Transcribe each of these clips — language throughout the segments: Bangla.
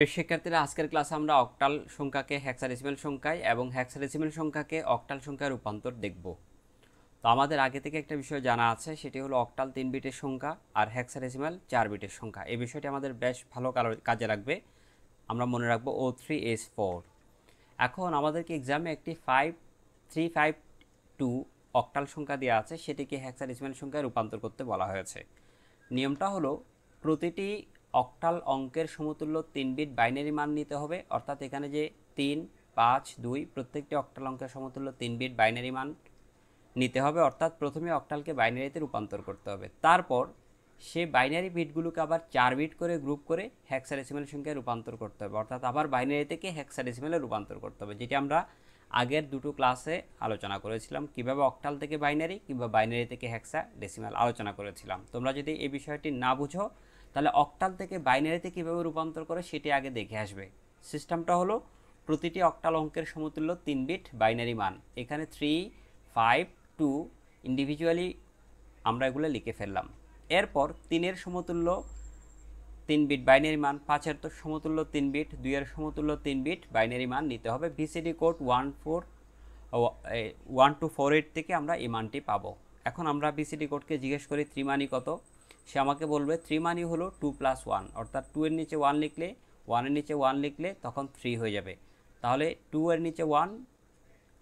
শিক্ষার্থীরা, আজকের ক্লাসে আমরা অক্টাল সংখ্যাকে হেক্সাডেসিমাল সংখ্যায় এবং হেক্সাডেসিমাল সংখ্যাকে অক্টাল সংখ্যায় রূপান্তর দেখব। তো আমাদের আগে থেকে একটা বিষয় জানা আছে, সেটি হলো অক্টাল 3 বিটের সংখ্যা আর হেক্সাডেসিমাল 4 বিটের সংখ্যা। এই বিষয়টি আমাদের বেশ ভালো কাজে লাগবে। আমরা মনে রাখবো O3S4। এখন আমাদেরকে এক্সামে একটি 5352 অক্টাল সংখ্যা দেওয়া আছে, সেটিকে হেক্সাডেসিমাল সংখ্যায় রূপান্তর করতে বলা হয়েছে। নিয়মটা হলো প্রতিটি অক্টাল অঙ্কের সমতুল্য 3 বিট বাইনারি মান নিতে হবে, অর্থাৎ এখানে যে 3, 5, 2 প্রত্যেকটি অক্টাল অঙ্কের সমতুল্য 3 বিট বাইনারি মান নিতে হবে, অর্থাৎ প্রথমে অক্টালকে বাইনারিতে রূপান্তর করতে হবে। তারপর সেই বাইনারি বিটগুলোকে আবার 4 বিট করে গ্রুপ করে হেক্সাডেসিমাল সংখ্যায় রূপান্তর করতে হবে, অর্থাৎ আবার বাইনারি থেকে হেক্সাডেসিমালে রূপান্তর করতে হবে, যেটি আমরা আগের দুটো ক্লাসে আলোচনা করেছিলাম। কিভাবে অক্টাল থেকে বাইনারি কিংবা বাইনারি থেকে হেক্সাডেসিমাল আলোচনা করেছিলাম। তোমরা যদি এই বিষয়টি না বুঝো তাহলে অক্টাল থেকে বাইনারিতে কীভাবে রূপান্তর করে সেটি আগে দেখে আসবে। সিস্টেমটা হলো প্রতিটি অক্টাল অঙ্কের সমতুল্য 3 বিট বাইনারি মান, এখানে 3, 5, 2 ইন্ডিভিজুয়ালি আমরা এগুলো লিখে ফেললাম। এরপর 3-এর সমতুল্য 3 বিট বাইনারি মান, 5-এর তো সমতুল্য 3 বিট, 2-এর সমতুল্য 3 বিট বাইনারি মান নিতে হবে। বিসিডি কোড 1248 থেকে আমরা এই মানটি পাবো। এখন আমরা বিসিডি কোডকে জিজ্ঞেস করি 3 মানি কত। সে আমাকে বলবে 3 মানি হলো 2 + 1, অর্থাৎ 2 এর নিচে 1 লিখলে, 1 এর নিচে 1 লিখলে তখন 3 হয়ে যাবে। তাহলে 2 এর নিচে 1,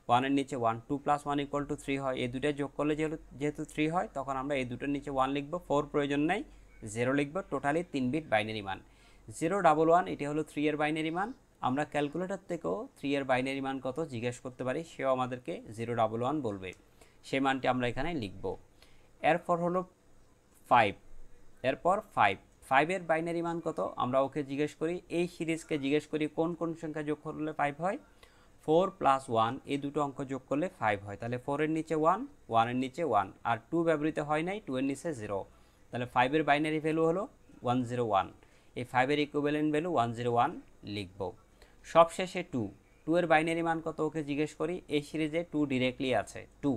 1 এর নিচে 1, 2 + 1 = 3 হয়। এই দুটো যোগ করলে যেহেতু 3 হয়, তখন আমরা এই দুটোর নিচে 1 লিখব, 4 প্রয়োজন নাই, 0 লিখব। টোটালি 3 বিট বাইনারি মান 011, এটি হলো 3 এর বাইনারি মান। আমরা ক্যালকুলেটর থেকেও 3 এর বাইনারি মান কত জিজ্ঞেস করতে পারি, সেও আমাদেরকে 011 বলবে, সেই মানটি আমরা এখানে লিখব। এরপর হলো 5, এরপর 5 এর বাইনারি মান কত আমরা ওকে জিজ্ঞেস করি। এই সিরিজকে জিজ্ঞেস করি কোন কোন সংখ্যা যোগ করলে 5 হয়। 4 + 1 এই দুটো অঙ্ক যোগ করলে 5 হয়। তাহলে 4 এর নিচে 1, 1 এর নিচে 1, আর 2 ব্যবহৃত হয় নাই, 2 এর নিচে 0। তাহলে 5 এর বাইনারি ভ্যালু হলো 101। এই 5 এর ইকুইভ্যালেন্ট ভ্যালু 101 লিখব। সবশেষে 2 এর বাইনারি মান কত ওকে জিজ্ঞেস করি। এই সিরিজে 2 ডিরেক্টলি আছে 2,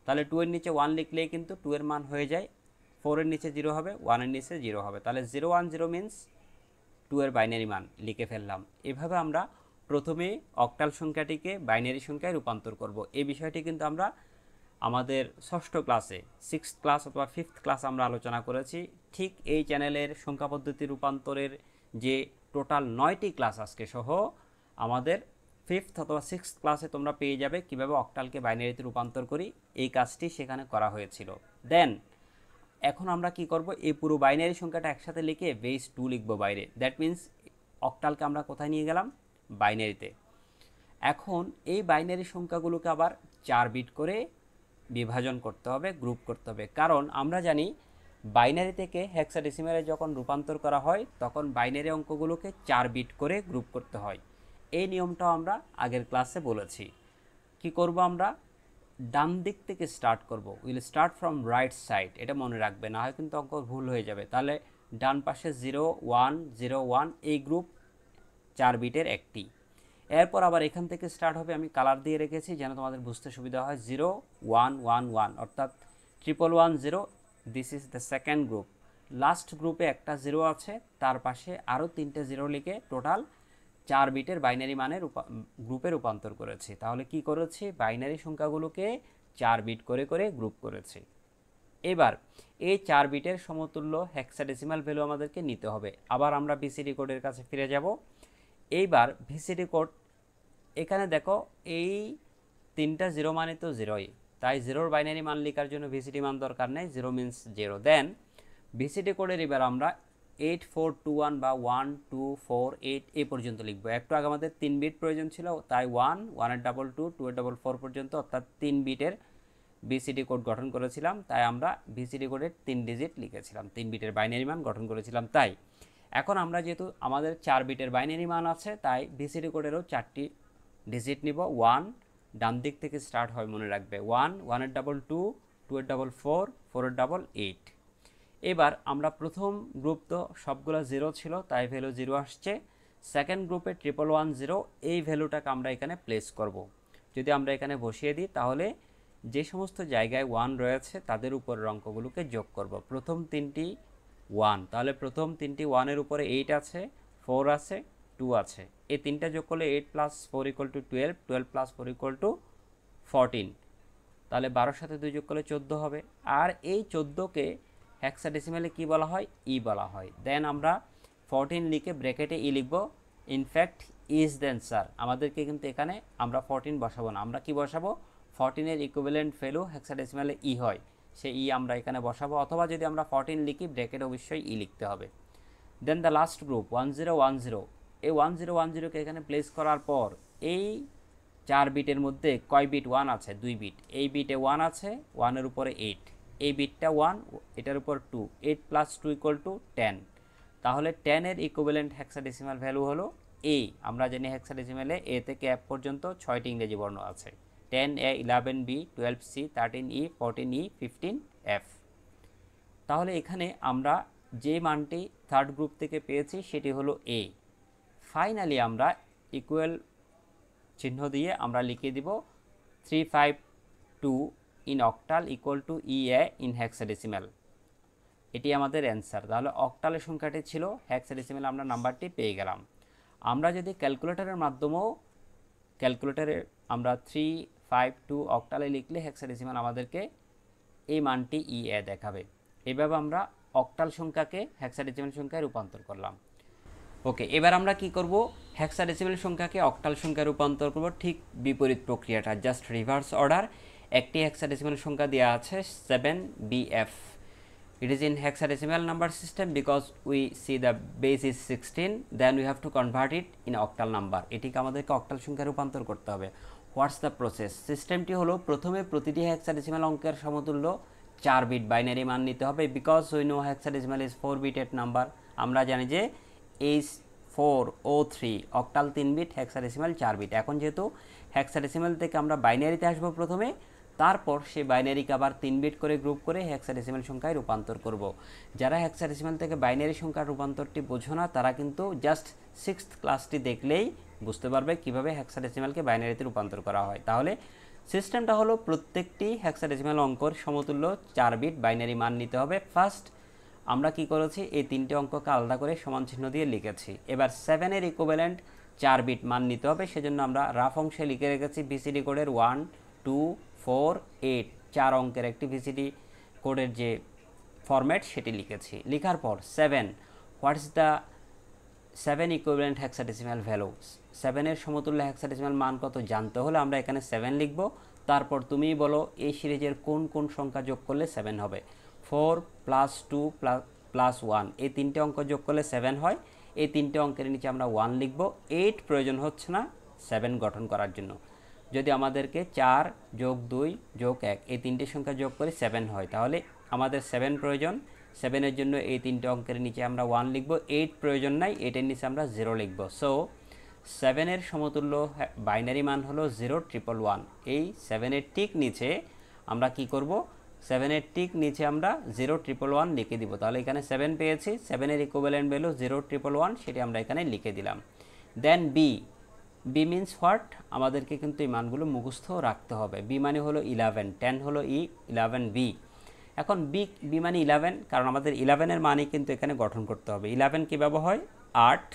তাহলে 2 এর নিচে 1 লিখলেই কিন্তু 2 এর মান হয়ে যায়। 4 এর নিচে 0 হবে, 1 এর নিচে 0 হবে, তাহলে 010 মিন্স 2 এর বাইনারি মান লিখে ফেললাম। এভাবে আমরা প্রথমে অক্টাল সংখ্যাটিকে বাইনারি সংখ্যায় রূপান্তর করব। এই বিষয়টি কিন্তু আমরা আমাদের ষষ্ঠ ক্লাসে, 6th ক্লাস অথবা 5th ক্লাস আমরা আলোচনা করেছি। ঠিক এই চ্যানেলের সংখ্যা পদ্ধতি রূপান্তরের যে টোটাল 9টি ক্লাস আজকে সহ আমাদের 5th অথবা 6th ক্লাসে তোমরা পেয়ে যাবে কিভাবে অক্টালকে বাইনারিতে রূপান্তর করি, এই কাজটি সেখানে করা হয়েছিল। দেন এখন আমরা কি করব, এই পুরো বাইনারি সংখ্যাটা একসাথে লিখে বেস 2 লিখব বাইরে। দ্যাট মিন্স অক্টালকে আমরা কোথায় নিয়ে গেলাম, বাইনারিতে। এখন এই বাইনারি সংখ্যাগুলোকে আবার 4 বিট করে বিভাজন করতে হবে, গ্রুপ করতে হবে, কারণ আমরা জানি বাইনারি থেকে হেক্সাডেসিমালে যখন রূপান্তর করা হয় তখন বাইনারি অঙ্কগুলোকে 4 বিট করে গ্রুপ করতে হয়। এই নিয়মটাও আমরা আগের ক্লাসে বলেছি। কি করব, আমরা ডান দিক থেকে স্টার্ট করব, will start from right side, এটা মনে রাখবে, না হয় কিন্তু অঙ্ক ভুল হয়ে যাবে। তাহলে ডান পাশে 0 1 0 1 এই গ্রুপ 4 বিটের একটি। এরপর আবার এখান থেকে স্টার্ট হবে, আমি কালার দিয়ে রেখেছি যেন তোমাদের বুঝতে সুবিধা হয়। 0 1 1 1 অর্থাৎ 1110, this is the second group. Last গ্রুপে একটা 0 আছে, তার পাশে আরও 3টে 0 লিখে টোটাল 4 বিটের বাইনারি মানের গ্রুপে রূপান্তর করেছি। তাহলে কি করেছি, বাইনারি সংখ্যাগুলোকে 4 বিট করে করে গ্রুপ করেছি। এবার এই 4 বিটের সমতুল্য হেক্সাডেসিমাল ভ্যালু আমাদেরকে নিতে হবে। আবার আমরা বিসিডি কোডের কাছে ফিরে যাব। এইবার ভিসিডি কোড, এখানে দেখো এই 3টা 0 মানে তো 0ই, তাই 0-র বাইনারি মান লেখার জন্য ভিসিডি মান দরকার নেই, 0 মিন্স 0। দেন ভিসিডি কোডের এবার আমরা 8421 বা 1 2 4 8 এই পর্যন্ত লিখবো। একটু আগে আমাদের 3 বিট প্রয়োজন ছিল, তাই 1 1 এর ডাবল 2 2 এর ডাবল 4 পর্যন্ত, অর্থাৎ 3 বিটের বিসিডি কোড গঠন করেছিলাম, তাই আমরা বিসিডি কোডের 3 ডিজিট লিখেছিলাম, 3 বিটের বাইনারি মান গঠন করেছিলাম। তাই এখন আমরা যেহেতু আমাদের 4 বিটের বাইনারি মান আছে, তাই বিসিডি কোডেরও 4টি ডিজিট নিব। 1 ডান দিক থেকে স্টার্ট হয়, মনে রাখবে, 1 1 এর ডাবল 2 2 এর ডাবল 4 4 এর ডাবল 8। এবার আমরা প্রথম গ্রুপ তো সবগুলো 0 ছিল, তাই ভ্যালু 0 আসছে। সেকেন্ড গ্রুপে 1110, এই ভ্যালুটাকে আমরা এখানে প্লেস করব। যদি আমরা এখানে বসিয়ে দিই তাহলে যে সমস্ত জায়গায় 1 রয়েছে তাদের উপরের অঙ্কগুলোকে যোগ করব। প্রথম 3টি 1, তাহলে প্রথম 3টি 1 এর উপরে 8 আছে, 4 আছে, 2 আছে, এই তিনটা যোগ করলে 8 plus 4 equal to 12, 12 plus 4 equal to 14, তাহলে 12 সাথে 2 যোগ করলে 14 হবে। আর এই 14কে হেক্সাডেসিমালে কি বলা হয়? ই বলা হয়। দেন আমরা 14 লিখে ব্র্যাকেটে ই লিখব। ইনফ্যাক্ট ইজ দ্য অ্যান্সার, আমাদেরকে কিন্তু এখানে আমরা 14 বসাবো না, আমরা কি বসাবো? 14 এর ইকুইভ্যালেন্ট ভ্যালু হেক্সাডেসিমালে ই হয়, সেই ই আমরা এখানে বসাবো, অথবা যদি আমরা 14 লিখি ব্র্যাকেটে অবশ্যই ই লিখতে হবে। দেন দ্য লাস্ট গ্রুপ 1010, এই 1010কে এখানে প্লেস করার পর এই 4 বিটের মধ্যে কয় বিট 1 আছে? 2 বিট, এই বিটে 1 আছে, 1 এর উপরে 8, এই বিটটা 1, এটার উপর 2, 8 প্লাস 2 ইকুয়াল টু 10, তাহলে 10 এর ইকুইভ্যালেন্ট হেক্সাডেসিমাল ভ্যালু হলো এ। আমরা জানি হেক্সাডেসিমালে এ থেকে এফ পর্যন্ত 6টি ইংরেজি বর্ণ আছে, 10A, 11B, 12C, 13E, 14E, 15F। তাহলে এখানে আমরা যে মানটি থার্ড গ্রুপ থেকে পেয়েছি সেটি হলো এ। ফাইনালি আমরা ইকুয়াল চিহ্ন দিয়ে আমরা লিখে দিব 352 in octal equal to E A in hexadecimal, এটি আমাদের অ্যান্সার। তাহলে অক্টালের সংখ্যাটি ছিল, হেক্সাডেসিমাল আমরা নাম্বারটি পেয়ে গেলাম। আমরা যদি ক্যালকুলেটরের মাধ্যমেও ক্যালকুলেটরে আমরা 352 অক্টালে লিখলে হেক্সাডেসিমাল আমাদেরকে এই মানটি ইএ দেখাবে। এভাবে আমরা অক্টাল সংখ্যাকে হেক্সাডেসিমাল সংখ্যায় রূপান্তর করলাম। ওকে, এবার আমরা কি করব? হেক্সাডেসিমাল সংখ্যাকে অক্টাল সংখ্যায় রূপান্তর করব, ঠিক বিপরীত প্রক্রিয়াটা, জাস্ট রিভার্স অর্ডার। একটি হেক্সাডেসিমাল সংখ্যা দেওয়া আছে 7BF, it is in hexadecimal number system because we see the base is 16, then we have to convert it in octal number, এটিকে আমাদেরকে অক্টাল সংখ্যায় রূপান্তর করতে হবে। What's the process? সিস্টেমটি হলো, প্রথমে প্রতিটি হেক্সাডেসিমাল অঙ্কের সমতুল্য 4 বিট বাইনারি মান নিতে হবে, because we know hexadecimal is 4 bitted number. আমরা জানি যে H4O3 octal 3 bit, hexadecimal 4 bit. এখন যেহেতু হেক্সাডেসিমাল থেকে আমরা বাইনারিতে আসবো প্রথমে, তারপর সেই বাইনারিকে আবার 3 বিট করে গ্রুপ করে হেক্সাডেসিমাল সংখ্যায় রূপান্তর করব। যারা হেক্সাডেসিমাল থেকে বাইনারি সংখ্যার রূপান্তরটি বোঝো না, তারা কিন্তু জাস্ট 6th ক্লাসটি দেখলেই বুঝতে পারবে কিভাবে হেক্সাডেসিমালকে বাইনারিতে রূপান্তর করা হয়। তাহলে সিস্টেমটা হলো, প্রত্যেকটি হেক্সাডেসিমাল অঙ্কর সমতুল্য 4 বিট বাইনারি মান নিতে হবে। ফার্স্ট আমরা কি করেছি? এই 3টে অঙ্ককে আলাদা করে সমান চিহ্ন দিয়ে লিখেছি। এবার 7 এর ইকুইভ্যালেন্ট 4 বিট মান নিতে হবে, সেজন্য আমরা রাফ অংশে লিখে রেখেছি বিসিডি কোডের 1 2 4 8, 4 অঙ্কের একটি ভিসিডি কোডের যে ফরম্যাট সেটি লিখেছি। লিখার পর 7, what's the 7 equivalent hexadecimal value? 7 এর সমতুল্য হেক্সাডেসিমাল মান কত জানতে হলে আমরা এখানে 7 লিখব। তারপর তুমি বলো এই সিরিজের কোন কোন সংখ্যা যোগ করলে 7 হবে? 4 প্লাস 2 প্লাস 1, এই 3টে অঙ্ক যোগ করলে 7 হয়। এই 3টে অঙ্কের নিচে আমরা 1 লিখব। 8 প্রয়োজন হচ্ছে না 7 গঠন করার জন্য। যদি আমাদেরকে 4 যোগ 2 যোগ 1 এই 3টে সংখ্যা যোগ করে 7 হয়, তাহলে আমাদের 7 প্রয়োজন। 7 এর জন্য এই 3টে অঙ্কের নিচে আমরা 1 লিখব। 8 প্রয়োজন নাই, 8 এর নিচে আমরা 0 লিখব। সো 7 এর সমতুল্য বাইনারি মান হলো 0111। এই 7 এর ঠিক নিচে আমরা কি করব? 7 এর ঠিক নিচে আমরা 0111 লিখে দিব। তাহলে এখানে 7 পেয়েছি, 7 এর ইকুইভ্যালেন্ট ভ্যালু 0111, সেটি আমরা এখানে লিখে দিলাম। দেন বি মিনস হোয়াট? আমাদেরকে কিন্তু এই মানগুলো মুখস্থ রাখতে হবে। বি মানে হলো 11, 10 হলো ই, 11 বি। এখন বি মানে 11, কারণ আমাদের 11 এর মানই কিন্তু এখানে গঠন করতে হবে। 11 কীভাবে হয়? 8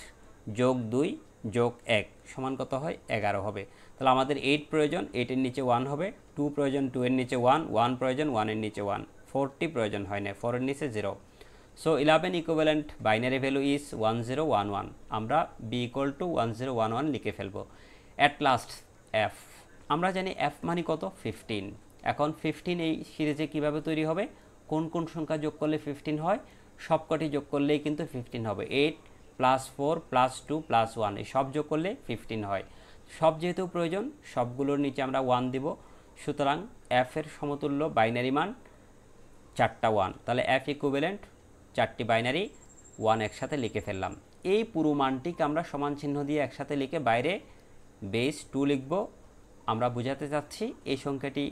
যোগ 2 যোগ 1 সমান কত হয়? 11 হবে। তাহলে আমাদের 8 প্রয়োজন, 8 এর নিচে 1 হবে। 2 প্রয়োজন, 2 এর নিচে 1, 1 প্রয়োজন, 1 এর নিচে 1, 4টি প্রয়োজন হয় না, 4 এর নিচে 0। So 11 equivalent binary value is 1011। আমরা বি ইকুয়াল টু 1011 লিখে ফেলবো। অ্যাট লাস্ট এফ, আমরা জানি এফ মানে কত? 15। এখন 15 এই সিরিজে কিভাবে তৈরি হবে? কোন কোন সংখ্যা যোগ করলে 15 হয়? সবকটি যোগ করলেই কিন্তু 15 হবে। 8 প্লাস 4 প্লাস 2 প্লাস 1, এই সব যোগ করলে 15 হয়। সব যেহেতু প্রয়োজন, সবগুলোর নিচে আমরা 1 দিব। সুতরাং এফ এর সমতুল্য বাইনারি মান 4টা 1, তাহলে এফ ইকুইভ্যালেন্ট 4টি বাইনারি 1 একসাথে লিখে ফেললাম। এই পুরো মানটিকে আমরা সমান চিহ্ন দিয়ে একসাথে লিখে বাইরে বেস 2 লিখব। আমরা বোঝাতে চাচ্ছি এই সংখ্যাটি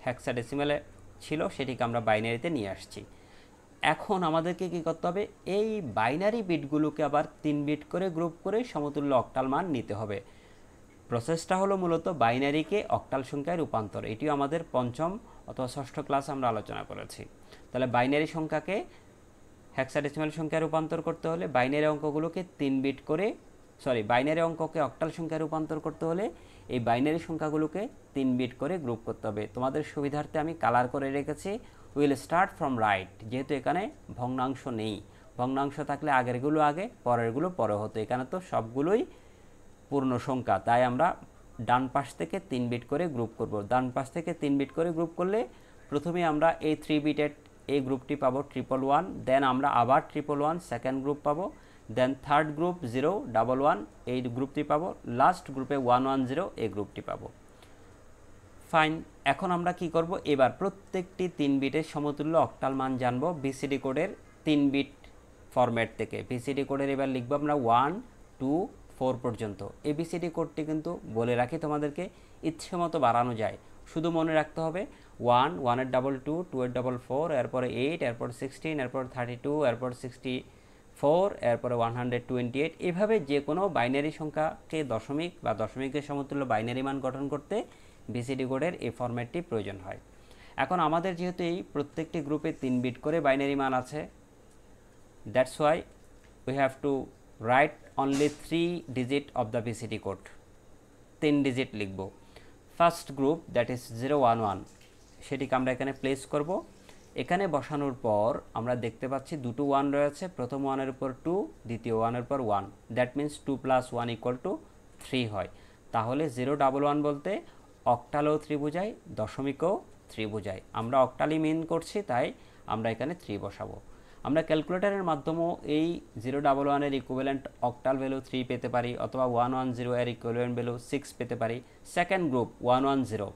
হেক্সাডেসিমালে ছিল, সেটিকে আমরা বাইনারিতে নিয়ে আসছি। এখন আমাদেরকে কি করতে হবে? এই বাইনারি বিটগুলোকে আবার 3 বিট করে গ্রুপ করে সমতুল্য অক্টাল মান নিতে হবে। প্রসেসটা হলো মূলত বাইনারিকে অক্টাল সংখ্যায় রূপান্তর। এটিও আমাদের 5ম অথবা 6ষ্ঠ ক্লাসে আমরা আলোচনা করেছি। তাহলে বাইনারি সংখ্যাকে হেক্সাডেসিমাল সংখ্যায় রূপান্তর করতে হলে বাইনারি অঙ্কগুলোকে 3 বিট করে বাইনারি অঙ্ককে অক্টাল সংখ্যায় রূপান্তর করতে হলে এই বাইনারি সংখ্যাগুলোকে 3 বিট করে গ্রুপ করতে হবে। তোমাদের সুবিধার্থে আমি কালার করে রেখেছি। উইল স্টার্ট ফ্রম রাইট, যেহেতু এখানে ভগ্নাংশ নেই। ভগ্নাংশ থাকলে আগেরগুলো আগে, পরেরগুলো পরে হতো। এখানে তো সবগুলোই পূর্ণ সংখ্যা, তাই আমরা ডান পাশ থেকে 3 বিট করে গ্রুপ করব। ডান পাশ থেকে 3 বিট করে গ্রুপ করলে প্রথমে আমরা এই 3 বিটের এই গ্রুপটি পাবো 111, দেন আমরা আবার 111 সেকেন্ড গ্রুপ পাবো, দেন থার্ড গ্রুপ 011 এই গ্রুপটি পাবো, লাস্ট গ্রুপে 110 এই গ্রুপটি পাবো। ফাইন, এখন আমরা কি করব, এবার প্রত্যেকটি 3 বিটের সমতুল্য অক্টাল মান জানবো বিসিডি কোডের 3 বিট ফরম্যাট থেকে। বিসিডি কোডের এবার লিখবো আমরা 1, 2, 4 পর্যন্ত। এই বিসিডি কোডটি কিন্তু বলে রাখি তোমাদেরকে ইচ্ছে মতো বাড়ানো যায়, শুধু মনে রাখতে হবে 1, 1 এর ডাবল 2, 2 এর ডাবল 4, এরপরে 8, এরপর 16, এরপর 32, এরপর 64, এরপরে 128। এভাবে যে কোনো বাইনারি সংখ্যাকে দশমিক বা দশমিকের সমতুল্য বাইনারি মান গঠন করতে বিসিডি কোডের এই ফরম্যাটটি প্রয়োজন হয়। এখন আমাদের যেহেতু এই প্রত্যেকটি গ্রুপে 3 বিট করে বাইনারি মান আছে, that's why we have to write only 3 digit of the BCD code. 3 digit লিখব। ফার্স্ট গ্রুপ দ্যাট ইজ 011, সেটিকে আমরা এখানে প্লেস করব। এখানে বসানোর পর আমরা দেখতে পাচ্ছি দুটো 1 রয়েছে, প্রথম 1 এর উপর 2, দ্বিতীয় 1 এর উপর 1, দ্যাট মিন্স 2 + 1 = 3 হয়। তাহলে 011 বলতে অক্টালও 3 বোঝায়, দশমিকও 3 বোঝায়। আমরা অক্টালই মিন করছি, তাই আমরা এখানে 3 বসাবো। আমরা ক্যালকুলেটরের মাধ্যমেও এই 011 এর ইকুইভ্যালেন্ট অক্টাল ভ্যালু 3 পেতে পারি, অথবা 110 এর ইকুইভ্যালেন্ট ভ্যালু 6 পেতে পারি। সেকেন্ড গ্রুপ 110,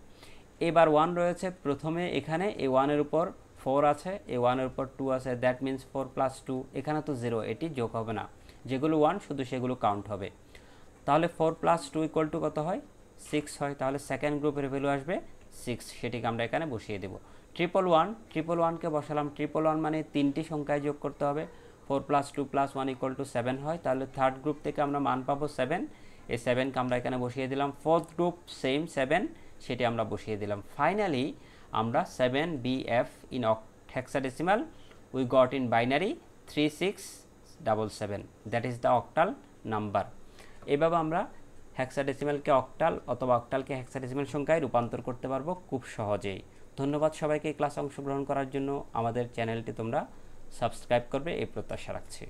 এবার 1 রয়েছে প্রথমে, এখানে এই 1 এর উপর 4 আছে, এই 1 এর উপর 2 আছে, দ্যাট মিন্স 4 + 2, এখানে তো 0, এটি যোগ হবে না, যেগুলো 1 শুধু সেগুলো কাউন্ট হবে। তাহলে 4 + 2 = কত হয়? 6 হয়। তাহলে সেকেন্ড গ্রুপের ভ্যালু আসবে 6, সেটিকে আমরা এখানে বসিয়ে দেব। 111কে বসালাম, 111 মানে 3টি সংখ্যায় যোগ করতে হবে, 4 + 2 + 1 = 7 হয়। তাহলে থার্ড গ্রুপ থেকে আমরা মান পাবো 7, এই 7কে আমরা এখানে বসিয়ে দিলাম। ফোর্থ গ্রুপ সেম 7, সেটি আমরা বসিয়ে দিলাম। ফাইনালি আমরা 7BF in hexadecimal we got in binary 3677, that is the octal number. এভাবে আমরা হেক্সাডেসিমালকে অক্টাল অথবা অক্টালকে হেক্সাডেসিমাল সংখ্যায় রূপান্তর করতে পারবো খুব সহজেই। ধন্যবাদ সবাইকে এই ক্লাসে অংশগ্রহণ করার জন্য। আমাদের চ্যানেলটি তোমরা সাবস্ক্রাইব করবে এই প্রত্যাশা রাখছি।